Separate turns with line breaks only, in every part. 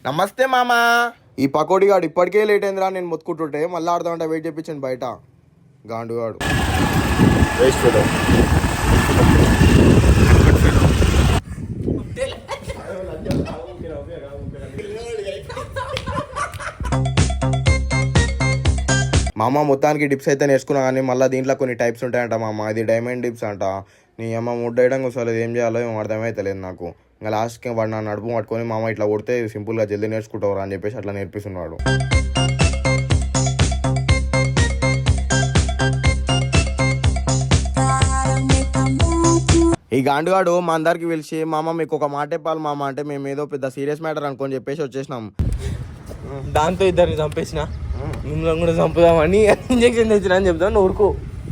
నమస్తే మామా. ఈ పకోడిగాడు ఇప్పటికే లేట్ అయిందిరా, నేను మొత్తుకుంటుంటే మళ్ళీ ఆడదామంటే వెయిట్ చేయించండి బయట. గాండుగాడు వేస్ట్ ఫోటో. మామ మొత్తానికి డిప్స్ అయితే నేర్చుకున్నా, కానీ మళ్ళీ దీంట్లో కొన్ని టైప్స్ ఉంటాయంట మామ. ఇది డైమండ్ డిప్స్ అంట. నీ అమ్మ ముడ్డేయడం కూర్చోలేదు, ఏం చేయాలో ఏం అర్థమైతలేదు నాకు. ఇంకా లాస్ట్కి వాడు నా నడుపు పట్టుకొని మామ ఇట్లా కొడితే సింపుల్గా జల్దీ నేర్చుకుంటావురా అని చెప్పేసి అట్లా నేర్పిస్తున్నాడు. ఈ గాండుగాడు మా అందరికి పిలిచి మామ మీకు ఒక మాట చెప్పాలి మామ అంటే మేము ఏదో పెద్ద సీరియస్ మ్యాటర్ అనుకొని చెప్పేసి వచ్చేసినాం.
దాంతో ఇద్దరిని చంపేసిన, మిమ్మల్ని కూడా చంపుదామని ఇంజక్షన్ తెచ్చిన అని చెప్తాను ఊరుకో.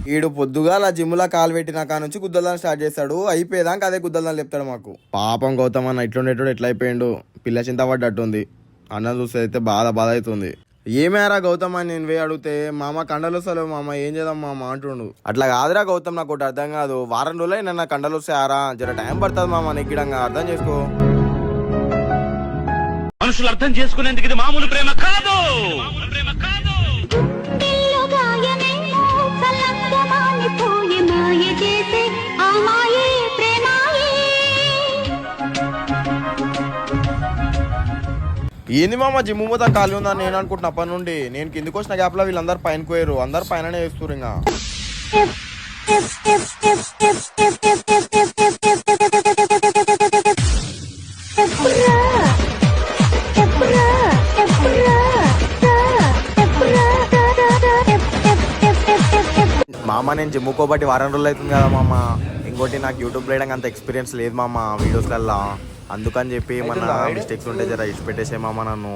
వీడు పొద్దుగా అలా జిమ్లా కాలు పెట్టిన కా నుంచి గుద్దలని స్టార్ట్ చేస్తాడు, అయిపోయేదాకా అదే గుద్దలని చెప్తాడు మాకు. పాపం గౌతమ్ అన్న ఇట్లుండేటోడు ఎట్లా అయిపోయిండు, పిల్ల చింత పడ్డట్టుంది. అన్న చూస్తే అయితే బాధ అవుతుంది. ఏమేరా గౌతమ్ అని నేను పోయి అడిగితే మామ కండలు వస్తలేవు మామ, ఏం చేద్దాం మామ అంటుండు. అట్లా కాదురా గౌతమ్, నాకు ఒకటి అర్థం కాదు. వారం రోజులు నన్ను కండలు వస్తాయారా, జర టైం పడుతుంది మామ నెగ్గిడంగా, అర్థం చేసుకో.
మనుషులు అర్థం చేసుకునేందుకు ఇది మామూలు ప్రేమ కాదు.
ఏంది మామ జిమ్ము మొత్తం ఖాళీ ఉందని నేను అనుకుంటున్నా. అప్పటి నుండి నేను కిందికి వచ్చిన గ్యాప్ లో వీళ్ళందరూ పైనకి పోయారు, అందరు పైననే వేస్తారు. ఇంకా మామ నేను జిమ్ముకోబట్టి వారం రోజులు అవుతుంది కదా మామ. ఇంకోటి నాకు యూట్యూబ్ వేయడానికి అంత ఎక్స్పీరియన్స్ లేదు మామ వీడియోస్లల్లా. అందుకని చెప్పి మన మిస్టేక్స్ ఉంటే జర ఇచ్చి పెట్టేసే మామ నన్ను.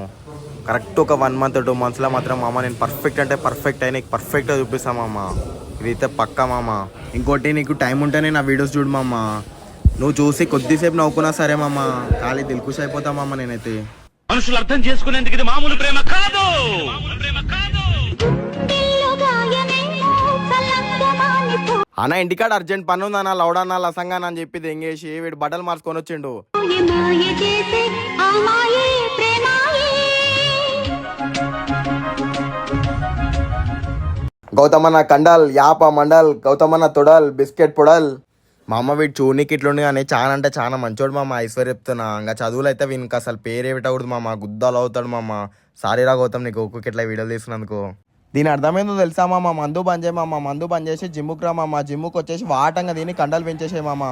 కరెక్ట్ ఒక 1 month 2 monthsలో మాత్రం మామ నేను పర్ఫెక్ట్ అంటే పర్ఫెక్ట్ అయినా పర్ఫెక్ట్గా చూపిస్తాను మామ, ఇదైతే పక్కా మామ. ఇంకోటి నీకు టైం ఉంటేనే నా వీడియోస్ చూడు మామ. నువ్వు చూసి కొద్దిసేపు నవ్వుకున్నా సరే మామ, ఖాళీ దిల్కుష్ అయిపోతా మామ నేనైతే.
మనుషులు అర్థం చేసుకునేందుకు ఇది మామూలు ప్రేమ కాదు.
అన్న ఇంటికాడ అర్జెంట్ పని ఉందన్న, లౌడన్నా లసంగా అని చెప్పి దెంగేసి వీడు బట్టలు మార్చుకొని వచ్చిండు. గౌతమన్న కండల్ యాప మండల్, గౌతమన్న తొడల్ బిస్కెట్ పొడల్. మా అమ్మ వీడు చూడనీకి ఇట్లుండి కానీ చాలా అంటే చాలా మంచోడు మామ, ఐశ్వర్య చెప్తున్నా. ఇంకా చదువులు అయితే వీనికి అసలు పేరే పెట్టకూడదు మామ, గుద్దాలు అవుతాడు మామ. సారీరా గౌతమ్ నీకు ఒక్కొక్క ఇట్లా వీడియోలు తీస్తున్నందుకు. దీని అర్థమైందో తెలుసా మామ, మందు బంద్ చేయ మామ, మందు బంద్ చేసి జిమ్ముకు రా మామ. జిమ్ముకు వచ్చేసి వాటంగా దీన్ని కండలు పెంచేసే మామ.